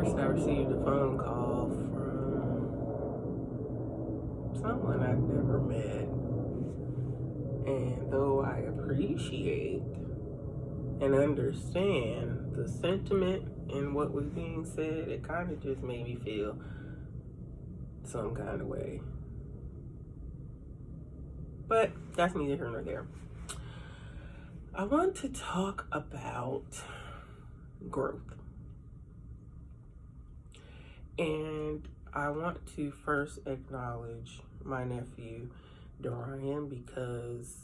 First, I received a phone call from someone I've never met. And though I appreciate and understand the sentiment in what was being said, it kind of just made me feel some kind of way. But that's neither here nor there. I want to talk about growth. And I want to first acknowledge my nephew, Dorian, because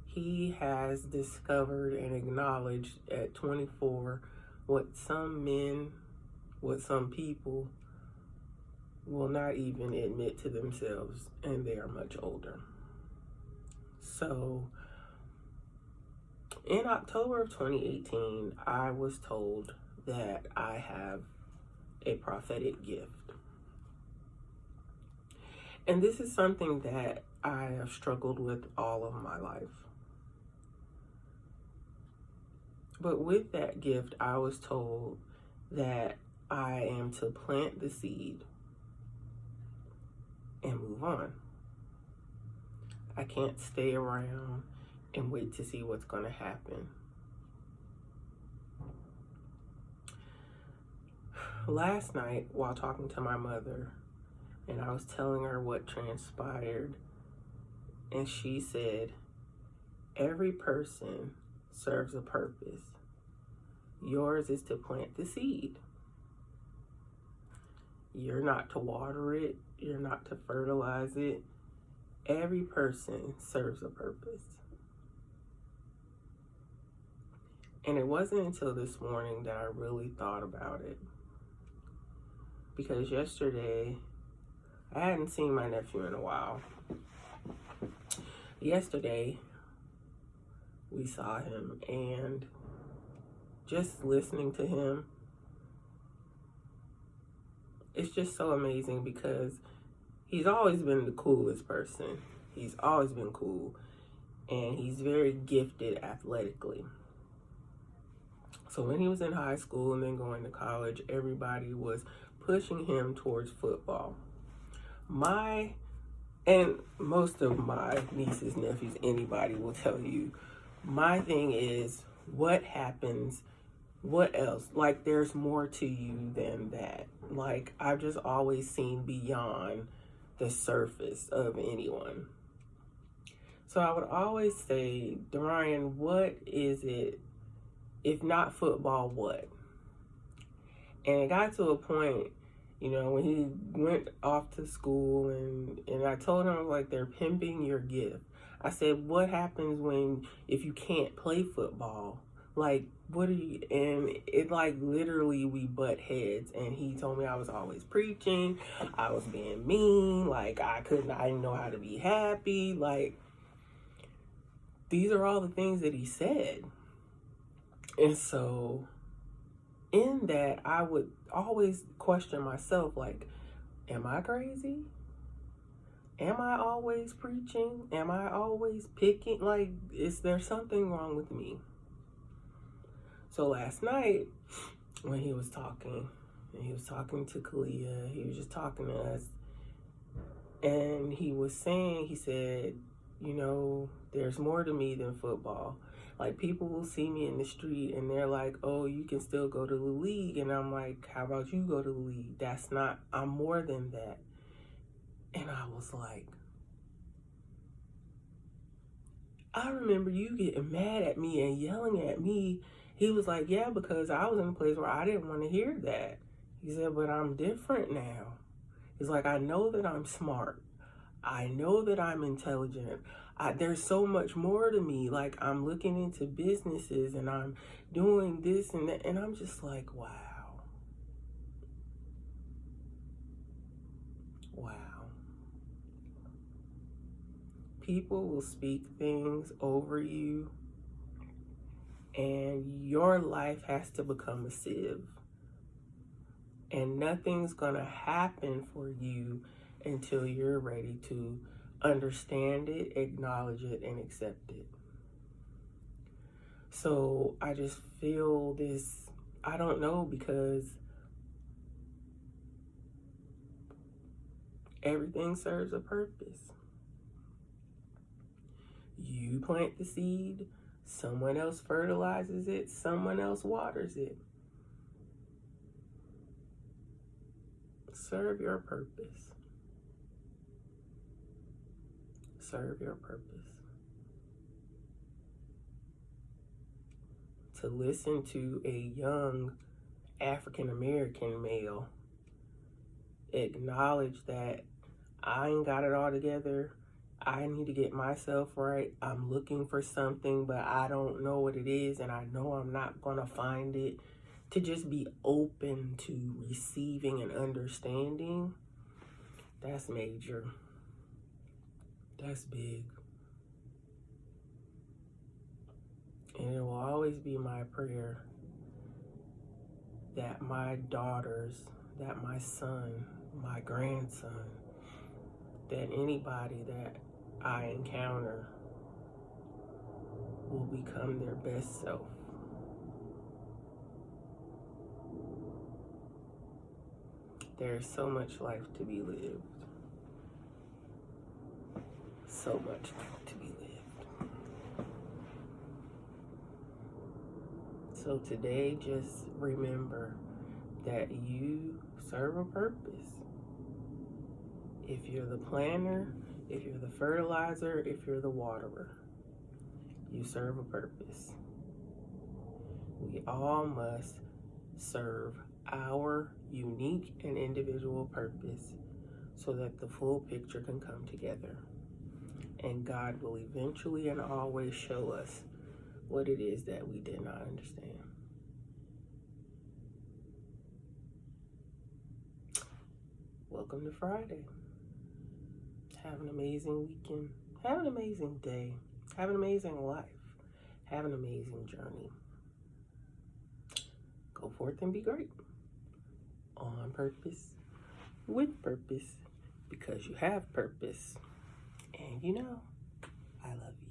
he has discovered and acknowledged at 24 what some people will not even admit to themselves, and they are much older. So, in October of 2018, I was told that I have a prophetic gift. And this is something that I have struggled with all of my life. But with that gift, I was told that I am to plant the seed and move on. I can't stay around and wait to see what's going to happen. Last night, while talking to my mother, and I was telling her what transpired, and she said, every person serves a purpose. Yours is to plant the seed. You're not to water it. You're not to fertilize it. Every person serves a purpose. And it wasn't until this morning that I really thought about it. Because yesterday, I hadn't seen my nephew in a while. Yesterday, we saw him, and just listening to him, it's just so amazing because he's always been the coolest person. He's always been cool, and he's very gifted athletically. So when he was in high school and then going to college, everybody was pushing him towards football. And most of my nieces, nephews, anybody will tell you, my thing is, what happens? What else? Like, there's more to you than that. Like, I've just always seen beyond the surface of anyone. So I would always say, Dorian, what is it? If not football, what? And it got to a point, you know, when he went off to school and I told him, like, they're pimping your gift. I said, what happens if you can't play football? Like, what are you, and it like literally we butt heads, and he told me I was always preaching, I was being mean, like I didn't know how to be happy, like these are all the things that he said. And so in that, I would always question myself, like, am I crazy? Am I always preaching? Am I always picking? Like, is there something wrong with me? So last night, when he was talking, and he was talking to Kalia, he was just talking to us, and he said, you know, there's more to me than football. Like, people will see me in the street, and they're like, oh, you can still go to the league. And I'm like, how about you go to the league? I'm more than that. And I was like, I remember you getting mad at me and yelling at me. He was like, yeah, because I was in a place where I didn't want to hear that. He said, but I'm different now. He's like, I know that I'm smart. I know that I'm intelligent. There's so much more to me. Like, I'm looking into businesses and I'm doing this and that. And I'm just like, wow. Wow. People will speak things over you, and your life has to become a sieve. And nothing's going to happen for you until you're ready to understand it, acknowledge it, and accept it. So I just feel this I don't know, because everything serves a purpose. You plant the seed, someone else fertilizes it, someone else waters it. Serve your purpose. Serve your purpose. To listen to a young African American male acknowledge that I ain't got it all together, I need to get myself right, I'm looking for something, but I don't know what it is, and I know I'm not gonna find it. To just be open to receiving and understanding, that's major. That's big. And it will always be my prayer that my daughters, that my son, my grandson, that anybody that I encounter will become their best self. There's so much life to be lived. So much life to be lived. So today, just remember that you serve a purpose. If you're the planter, if you're the fertilizer, if you're the waterer, you serve a purpose. We all must serve our unique and individual purpose so that the full picture can come together. And God will eventually and always show us what it is that we did not understand. Welcome to Friday. Have an amazing weekend. Have an amazing day. Have an amazing life. Have an amazing journey. Go forth and be great. On purpose, with purpose, because you have purpose. And you know, I love you.